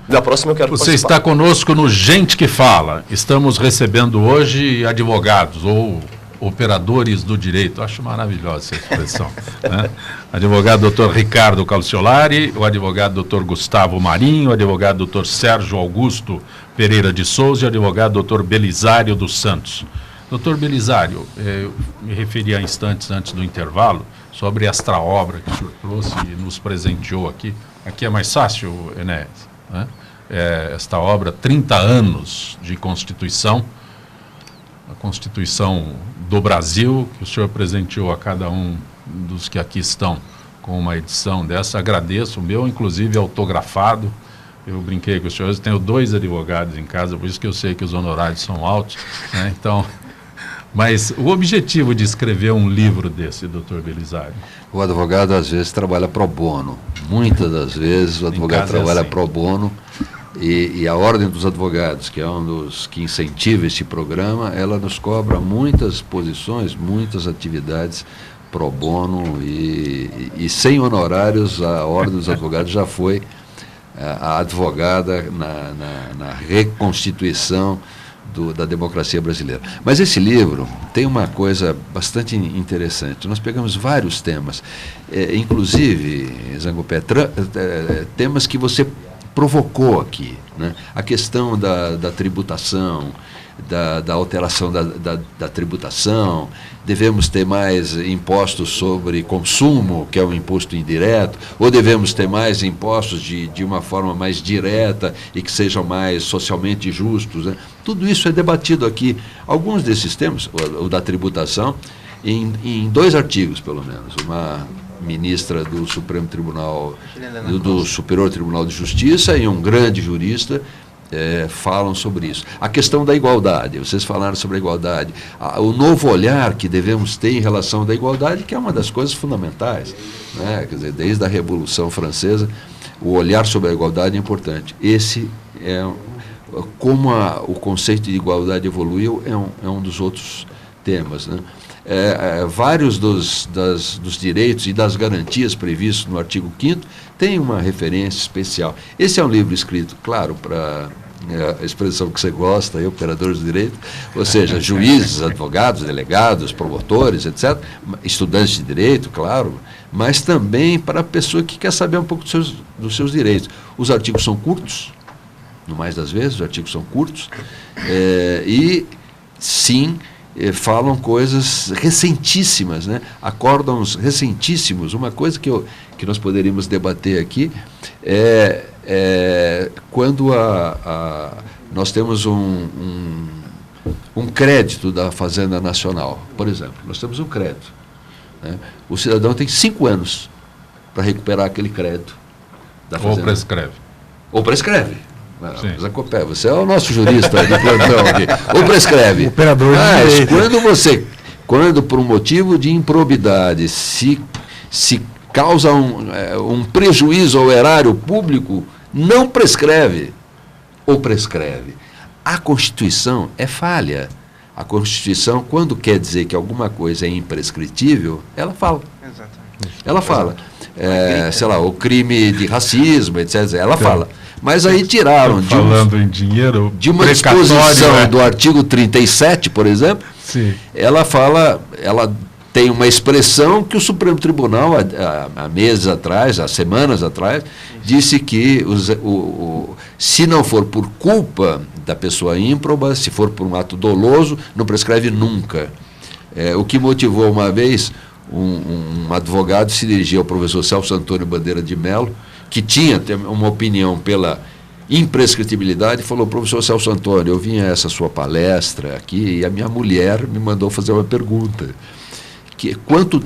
Da próxima eu quero Você participar. está conosco no Gente que Fala. Estamos recebendo hoje advogados ou operadores do direito. Acho maravilhosa essa expressão. Né? Advogado Dr. Ricardo Calciolari, o advogado Dr. Gustavo Marinho, o advogado Dr. Sérgio Augusto Pereira de Souza e o advogado Dr. Belisário dos Santos. Dr. Belisário, eu me referi a instantes antes do intervalo sobre esta obra que o senhor trouxe e nos presenteou aqui. Aqui é mais fácil, Enéas, né? Esta obra, 30 anos de Constituição, a Constituição do Brasil, que o senhor presenteou a cada um dos que aqui estão com uma edição dessa. Agradeço, o meu inclusive autografado. Eu brinquei com os senhores, tenho 2 advogados em casa, por isso que eu sei que os honorários são altos, né? Então, mas o objetivo de escrever um livro desse, doutor Belisário? O advogado às vezes trabalha pro bono. Muitas das vezes o advogado trabalha assim. Pro bono. E a Ordem dos Advogados, que é um dos que incentiva este programa, ela nos cobra muitas posições, muitas atividades pro bono e sem honorários. A Ordem dos Advogados já foi a advogada na reconstituição da democracia brasileira. Mas esse livro tem uma coisa bastante interessante. Nós pegamos vários temas, inclusive, Zangopé, temas que você provocou aqui, né? A questão da tributação, da alteração da tributação, devemos ter mais impostos sobre consumo, que é um imposto indireto, ou devemos ter mais impostos de uma forma mais direta e que sejam mais socialmente justos, né? Tudo isso é debatido aqui. Alguns desses temas, o da tributação, em 2 artigos, pelo menos. Uma ministra do Supremo Tribunal, do Superior Tribunal de Justiça e um grande jurista falam sobre isso. A questão da igualdade, vocês falaram sobre a igualdade, o novo olhar que devemos ter em relação à igualdade, que é uma das coisas fundamentais, né? Quer dizer, desde a Revolução Francesa, o olhar sobre a igualdade é importante. Esse é como o conceito de igualdade evoluiu, é um dos outros temas, né? Vários dos direitos e das garantias previstos no artigo 5º têm uma referência especial. Esse é um livro escrito, claro, para a expressão que você gosta, operadores de direito, ou seja, juízes, advogados, delegados, promotores, etc., estudantes de direito, claro, mas também para a pessoa que quer saber um pouco dos seus direitos. Os artigos são curtos, no mais das vezes, os artigos são curtos, e, sim, falam coisas recentíssimas, né? Acórdãos recentíssimos. Uma coisa que nós poderíamos debater aqui é quando nós temos um crédito da Fazenda Nacional, por exemplo. Nós temos um crédito, né? O cidadão tem 5 anos para recuperar aquele crédito da Fazenda. Ou prescreve. Zacopé, você é o nosso jurista de plantão aqui. Ou prescreve. Mas quando por um motivo de improbidade se causa um prejuízo ao erário público, não prescreve. Ou prescreve. A Constituição é falha. A Constituição, quando quer dizer que alguma coisa é imprescritível, ela fala. Exatamente. Ela fala. Sei lá, o crime de racismo, etc. Ela fala. Mas aí tiraram falando em dinheiro, de uma disposição do artigo 37, por exemplo. Sim. Ela tem uma expressão que o Supremo Tribunal, há meses atrás, há semanas atrás, disse que se não for por culpa da pessoa ímproba, se for por um ato doloso, não prescreve nunca. O que motivou uma vez um advogado se dirigir ao professor Celso Antônio Bandeira de Mello, que tinha uma opinião pela imprescritibilidade, e falou: professor Celso Antônio, eu vim a essa sua palestra aqui e a minha mulher me mandou fazer uma pergunta.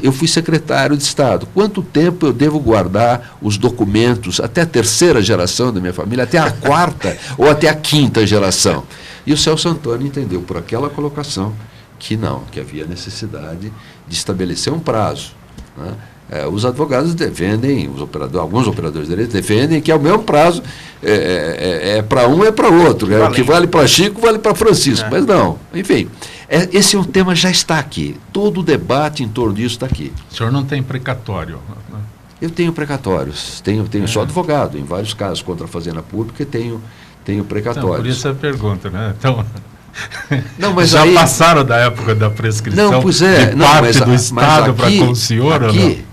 Eu fui secretário de Estado, quanto tempo eu devo guardar os documentos até a terceira geração da minha família, até a quarta ou até a quinta geração? E o Celso Antônio entendeu por aquela colocação que não, que havia necessidade de estabelecer um prazo, né? Os advogados defendem, alguns operadores de direito defendem que é o mesmo prazo, para um é para outro, o que vale para Chico vale para Francisco, mas não, enfim, esse é um tema, já está aqui, todo o debate em torno disso está aqui. O senhor não tem precatório? Eu tenho precatórios, sou advogado, em vários casos contra a Fazenda Pública, tenho precatórios. Então, por isso a pergunta, né? Então... Não, mas já passaram da época da prescrição? Não, pois é, de parte do Estado para com o senhor ou não?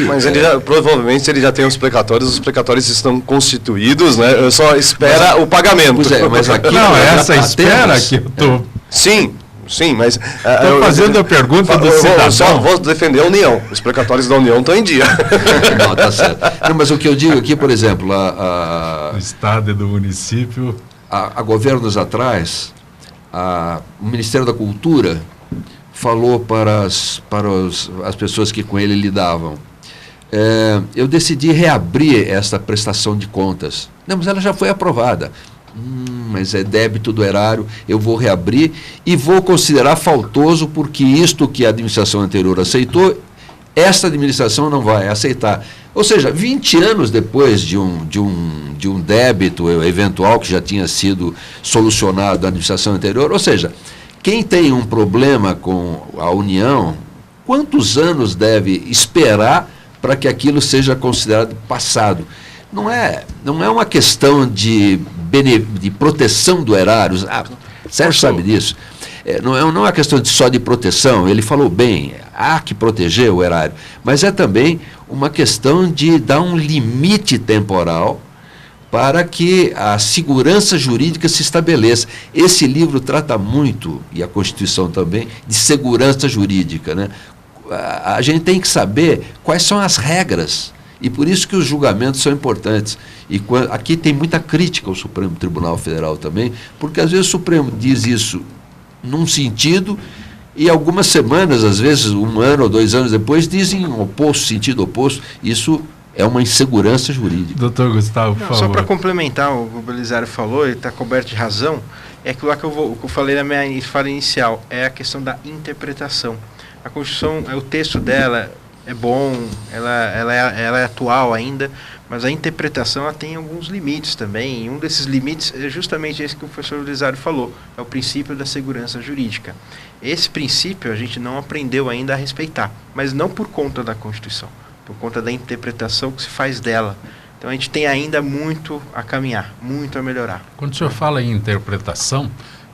Mas provavelmente ele já tem os precatórios estão constituídos, né? Só espera o pagamento. Pois é, mas aqui não, essa espera que eu estou... Sim, mas... Estou fazendo a pergunta do cidadão. Só vou defender a União. Os precatórios da União estão em dia. Não, tá certo. Não, mas o que eu digo aqui, por exemplo... Do Estado e do município... Há governos atrás, o Ministério da Cultura falou para as pessoas que com ele lidavam: eu decidi reabrir esta prestação de contas. Não, mas ela já foi aprovada. Mas é débito do erário, eu vou reabrir e vou considerar faltoso, porque isto que a administração anterior aceitou, esta administração não vai aceitar. Ou seja, 20 anos depois de um débito eventual que já tinha sido solucionado na administração anterior, ou seja, quem tem um problema com a União, quantos anos deve esperar para que aquilo seja considerado passado? Não é uma questão de proteção do erário. Sérgio sabe disso. Não é uma questão só de proteção, ele falou bem, há que proteger o erário, mas é também uma questão de dar um limite temporal para que a segurança jurídica se estabeleça. Esse livro trata muito, e a Constituição também, de segurança jurídica, né? A gente tem que saber quais são as regras, e por isso que os julgamentos são importantes. E aqui tem muita crítica ao Supremo Tribunal Federal também, porque às vezes o Supremo diz isso num sentido, e algumas semanas, às vezes 1 ano ou 2 anos depois, dizem sentido oposto. Isso é uma insegurança jurídica. Doutor Gustavo, por favor. Só para complementar o que o Belisário falou, ele está coberto de razão, é aquilo lá que eu falei na minha fala inicial, é a questão da interpretação. A Constituição, o texto dela é bom, ela é atual ainda, mas a interpretação ela tem alguns limites também, e um desses limites é justamente esse que o professor Belisário falou, é o princípio da segurança jurídica. Esse princípio a gente não aprendeu ainda a respeitar, mas não por conta da Constituição, por conta da interpretação que se faz dela. Então a gente tem ainda muito a caminhar, muito a melhorar. Quando o senhor fala em interpretação,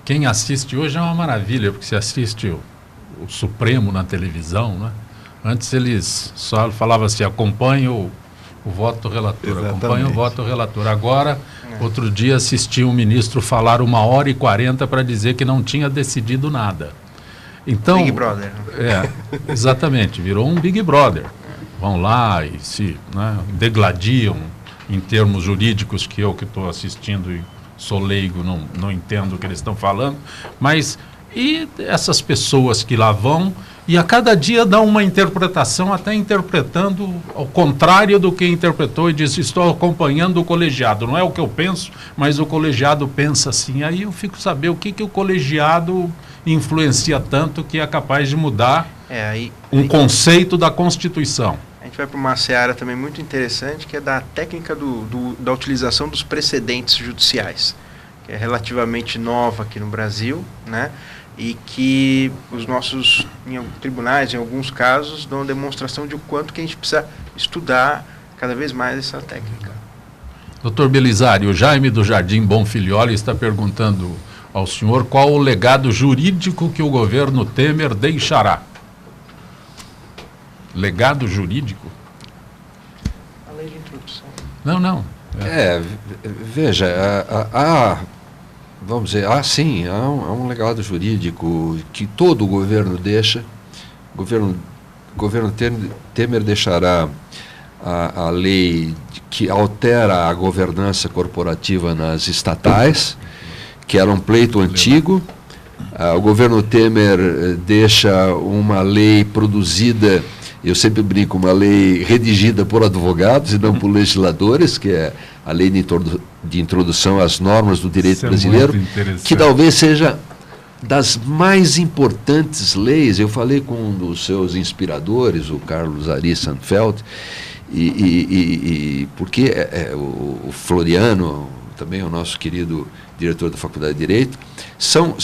quem assiste hoje é uma maravilha, porque se assiste o Supremo na televisão, né? Antes eles só falavam assim, acompanhe o voto do relator, Exatamente. Acompanhe o voto do relator. Agora, outro dia assisti um ministro falar 1h40 para dizer que não tinha decidido nada. Então, Big Brother. Exatamente, virou um Big Brother. Vão lá e se degladiam em termos jurídicos que eu que estou assistindo e sou leigo, não entendo o que eles estão falando, mas e essas pessoas que lá vão e a cada dia dão uma interpretação, até interpretando ao contrário do que interpretou, e diz, estou acompanhando o colegiado, não é o que eu penso, mas o colegiado pensa assim. Aí eu fico saber o que o colegiado influencia tanto que é capaz de mudar um conceito da Constituição. A gente vai para uma seara também muito interessante, que é da técnica da utilização dos precedentes judiciais, que é relativamente nova aqui no Brasil, né? E que os nossos tribunais, em alguns casos, dão demonstração de o quanto que a gente precisa estudar cada vez mais essa técnica. Doutor Belisário, o Jaime do Jardim Bonfilioli está perguntando ao senhor qual o legado jurídico que o governo Temer deixará. Legado jurídico? A lei de introdução. Não. Veja, vamos dizer, sim, há um legado jurídico que todo o governo deixa. O governo Temer deixará a lei que altera a governança corporativa nas estatais, que era um pleito antigo. O governo Temer deixa uma lei produzida, eu sempre brinco, uma lei redigida por advogados e não por legisladores, que é a lei de introdução às normas do direito brasileiro, que talvez seja das mais importantes leis. Eu falei com um dos seus inspiradores, o Carlos Ari Sanfeld, porque o Floriano, também o nosso querido diretor da Faculdade de Direito, são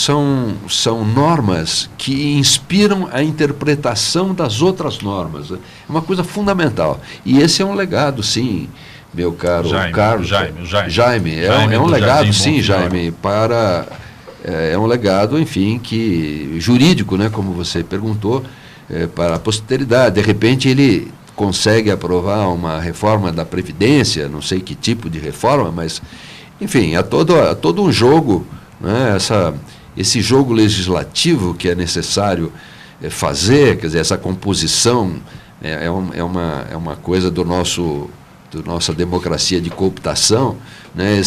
normas que inspiram a interpretação das outras normas. É uma coisa fundamental. E esse é um legado, sim, meu caro Carlos. Jaime, é um legado, sim, Jaime, é um legado, enfim, que jurídico, né, como você perguntou, para a posteridade. De repente ele consegue aprovar uma reforma da Previdência, não sei que tipo de reforma, mas, enfim, há todo um jogo, né, esse jogo legislativo que é necessário fazer, quer dizer, essa composição é uma coisa da nossa democracia de cooptação, né,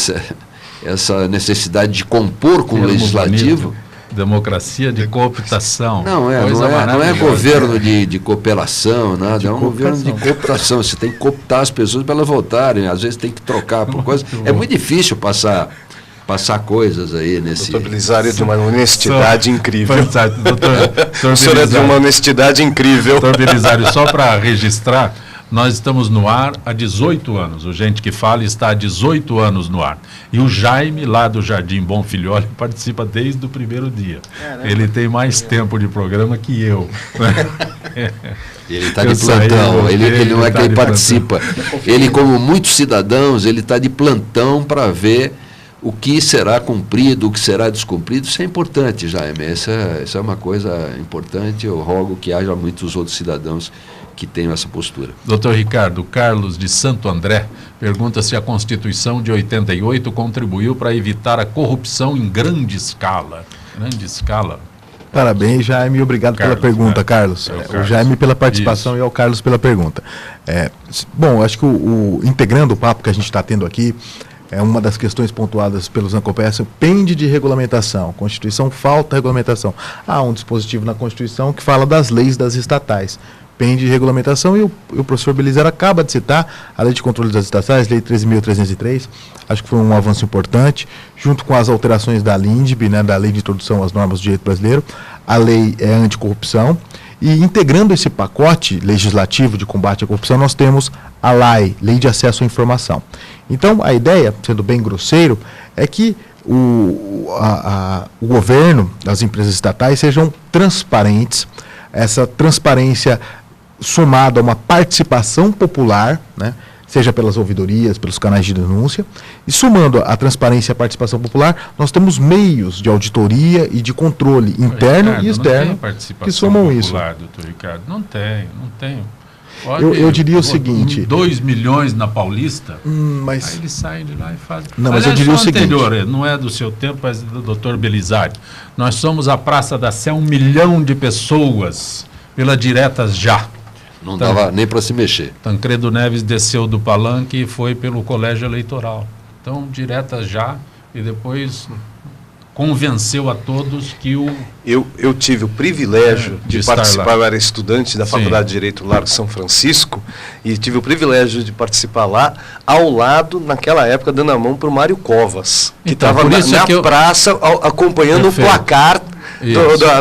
essa necessidade de compor com o legislativo. Bonito. Democracia de cooptação. Não é governo de cooperação, nada, é um governo de cooptação. Você tem que cooptar as pessoas para elas votarem, às vezes tem que trocar por coisas. É muito difícil passar coisas aí nesse... Doutor Belisário é de uma honestidade incrível. Doutor O senhor é de uma honestidade incrível. Doutor Belisário, só para registrar, nós estamos no ar há 18 anos. O Gente que Fala está há 18 anos no ar. E o Jaime, lá do Jardim Bonfilioli, participa desde o primeiro dia. Ele tem mais tempo de programa que eu. Ele está de plantão, ele não é quem participa. Ele, como muitos cidadãos, ele está de plantão para ver o que será cumprido, o que será descumprido. Isso é importante, Jaime. Essa é uma coisa importante. Eu rogo que haja muitos outros cidadãos que tenham essa postura. Doutor Ricardo, Carlos de Santo André pergunta se a Constituição de 88 contribuiu para evitar a corrupção em grande escala. Grande escala. Parabéns, Jaime, e obrigado pela pergunta, Carlos. O Jaime pela participação. Isso. E ao Carlos pela pergunta. Bom, acho que integrando o papo que a gente está tendo aqui, uma das questões pontuadas pelos Zancopés pende de regulamentação. Constituição falta regulamentação. Há um dispositivo na Constituição que fala das leis das estatais. Pende de regulamentação, e o professor Belisário acaba de citar a Lei de Controle das Estatais, Lei 13.303, acho que foi um avanço importante, junto com as alterações da LINDB, né, da Lei de Introdução às Normas do Direito Brasileiro, a Lei Anticorrupção, e integrando esse pacote legislativo de combate à corrupção, nós temos a Lei de Acesso à Informação. Então, a ideia, sendo bem grosseiro, é que o governo, as empresas estatais sejam transparentes. Essa transparência somada a uma participação popular, né, seja pelas ouvidorias, pelos canais de denúncia, e somando a transparência e a participação popular, nós temos meios de auditoria e de controle interno, Ricardo, e externo que somam isso. Doutor Ricardo, não tem. Olha, eu diria o seguinte... 2 milhões na Paulista, mas... aí eles saem de lá e fazem... Não, mas eu diria o seguinte... não é do seu tempo, mas do doutor Belisário. Nós somos a Praça da Sé, 1 milhão de pessoas pela Diretas Já. Não dava nem para se mexer. Tancredo Neves desceu do palanque e foi pelo colégio eleitoral. Então, Diretas Já, e depois... convenceu a todos que Eu tive o privilégio de participar, eu era estudante da Faculdade de Direito Largo São Francisco, e tive o privilégio de participar lá, ao lado, naquela época, dando a mão para o Mário Covas, que estava na praça, acompanhando o placar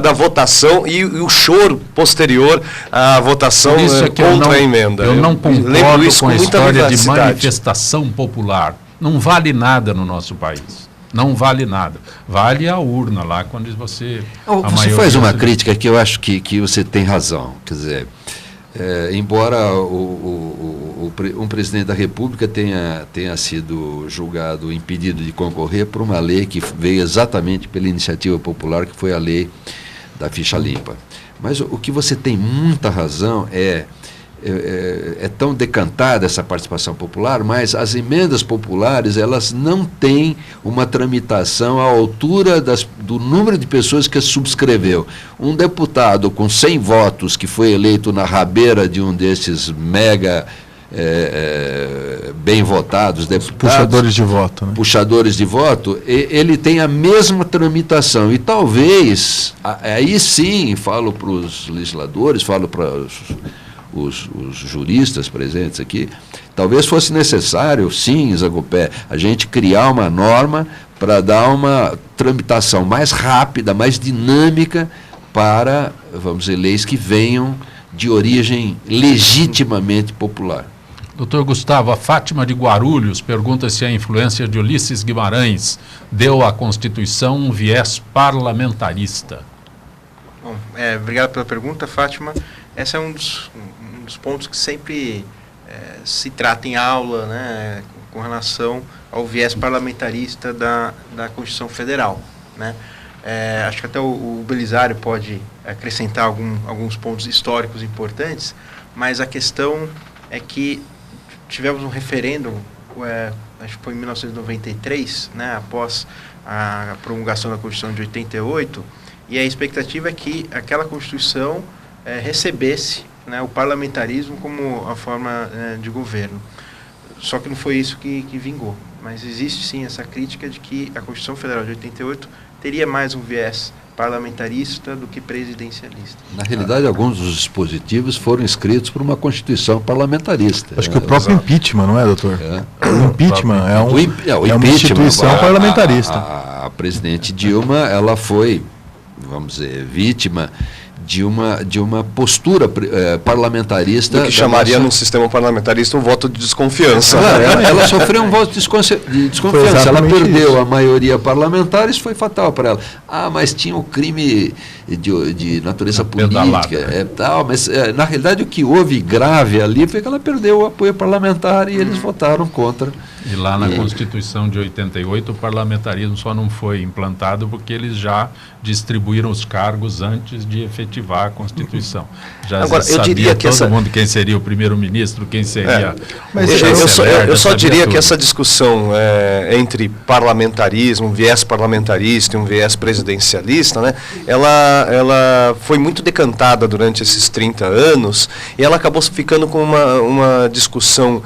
da votação e o choro posterior à votação contra a emenda. Eu não concordo com a história de manifestação popular. Não vale nada no nosso país. Não vale nada. Vale a urna lá, quando você... Você faz uma crítica que eu acho que você tem razão. Quer dizer, embora um presidente da República tenha sido julgado impedido de concorrer por uma lei que veio exatamente pela iniciativa popular, que foi a lei da ficha limpa. Mas o que você tem muita razão é tão decantada essa participação popular, mas as emendas populares, elas não têm uma tramitação à altura do número de pessoas que as subscreveu. Um deputado com 100 votos que foi eleito na rabeira de um desses mega bem votados deputados, puxadores de voto, né? Puxadores de voto, ele tem a mesma tramitação. E talvez, aí sim, falo para os legisladores, falo para os juristas presentes aqui, talvez fosse necessário, sim, Zagopé, a gente criar uma norma para dar uma tramitação mais rápida, mais dinâmica para, vamos dizer, leis que venham de origem legitimamente popular. Doutor Gustavo, a Fátima de Guarulhos pergunta se a influência de Ulisses Guimarães deu à Constituição um viés parlamentarista. Bom, obrigado pela pergunta, Fátima. Esse é um dos pontos que sempre se trata em aula, né, com relação ao viés parlamentarista da Constituição Federal, né? Acho que até o Belisário pode acrescentar alguns pontos históricos importantes, mas a questão é que tivemos um referendo, acho que foi em 1993, né, após a promulgação da Constituição de 88, e a expectativa é que aquela Constituição recebesse, né, o parlamentarismo como a forma de governo. Só que não foi isso que vingou. Mas existe sim essa crítica de que a Constituição Federal de 88 teria mais um viés parlamentarista do que presidencialista. Na realidade, alguns dos dispositivos foram escritos por uma Constituição parlamentarista. Acho que o próprio impeachment, não é, doutor? O impeachment é uma instituição parlamentarista. A presidente Dilma, ela foi, vamos dizer, vítima de uma postura parlamentarista. O que chamaria num sistema parlamentarista um voto de desconfiança. Ela sofreu um voto de desconfiança. Ela perdeu a maioria parlamentar, isso foi fatal para ela. Mas tinha o crime de natureza política. Mas, na realidade, o que houve grave ali foi que ela perdeu o apoio parlamentar e eles votaram contra. E lá na Constituição de 88, o parlamentarismo só não foi implantado porque eles já distribuíram os cargos antes de efetivar a Constituição. Já agora, sabia eu diria que todo mundo quem seria o primeiro-ministro, quem seria... Mas eu só diria que essa discussão entre parlamentarismo, um viés parlamentarista e um viés presidencialista, né, ela foi muito decantada durante esses 30 anos e ela acabou ficando com uma discussão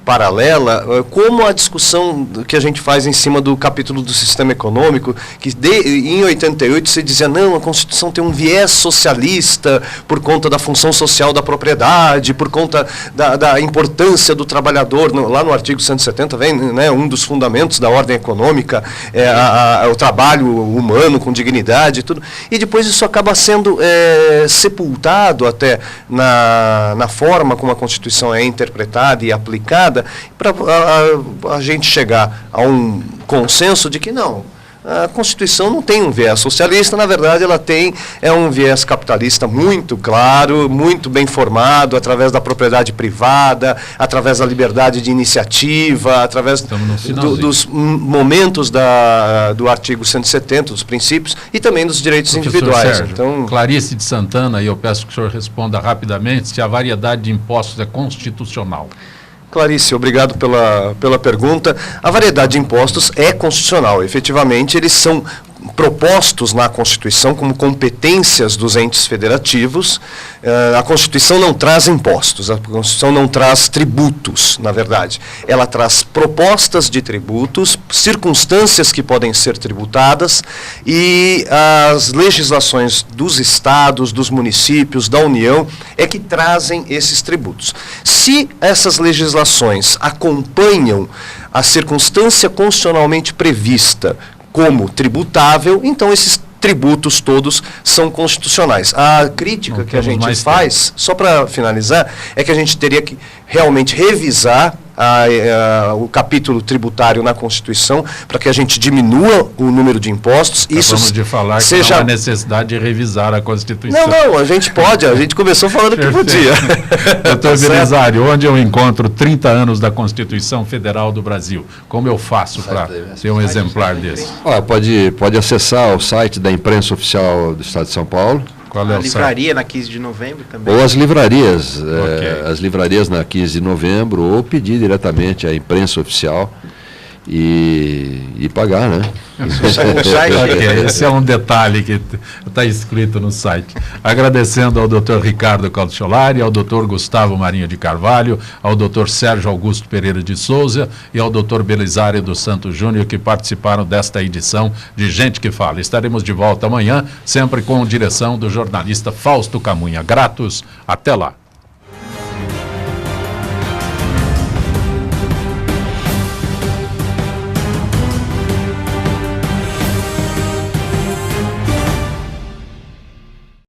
paralela, como a discussão que a gente faz em cima do capítulo do sistema econômico, que em 88 se dizia, não, a Constituição tem um viés socialista por conta da função social da propriedade, por conta da importância do trabalhador. Lá no artigo 170 vem, né, um dos fundamentos da ordem econômica, o trabalho humano com dignidade e tudo. E depois isso acaba sendo sepultado até na forma como a Constituição é interpretada e aplicada, para a gente chegar a um consenso de que não, a Constituição não tem um viés socialista, na verdade ela tem um viés capitalista muito claro, muito bem formado, através da propriedade privada, através da liberdade de iniciativa, através dos momentos do artigo 170, dos princípios, e também dos direitos individuais. Sérgio, então, Clarice de Santana, e eu peço que o senhor responda rapidamente, se a variedade de impostos é constitucional. Clarice, obrigado pela pergunta. A variedade de impostos é constitucional. Efetivamente, eles são propostos na Constituição como competências dos entes federativos. A Constituição não traz impostos, a Constituição não traz tributos, na verdade. Ela traz propostas de tributos, circunstâncias que podem ser tributadas e as legislações dos estados, dos municípios, da União, é que trazem esses tributos. Se essas legislações acompanham a circunstância constitucionalmente prevista como tributável, então esses tributos todos são constitucionais. A crítica que a gente faz, só para finalizar, é que a gente teria que realmente revisar o capítulo tributário na Constituição, para que a gente diminua o número de impostos. Acabamos de falar que não há necessidade de revisar a Constituição. Não, a gente pode, a gente começou falando que podia. Doutor Belisário, onde eu encontro 30 anos da Constituição Federal do Brasil? Como eu faço para ter um exemplar desse? Pode acessar o site da Imprensa Oficial do Estado de São Paulo. Qual é a o livraria site? na 15 de novembro também. Ou as livrarias, as livrarias na 15 de novembro, ou pedir diretamente à Imprensa Oficial e pagar, né? Esse é um detalhe que está escrito no site. Agradecendo ao Dr. Ricardo Calciolari, ao Dr. Gustavo Marinho de Carvalho, ao Dr. Sérgio Augusto Pereira de Souza e ao Dr. Belisário dos Santos Júnior, que participaram desta edição de Gente que Fala. Estaremos de volta amanhã, sempre com direção do jornalista Fausto Camunha. Gratos, até lá.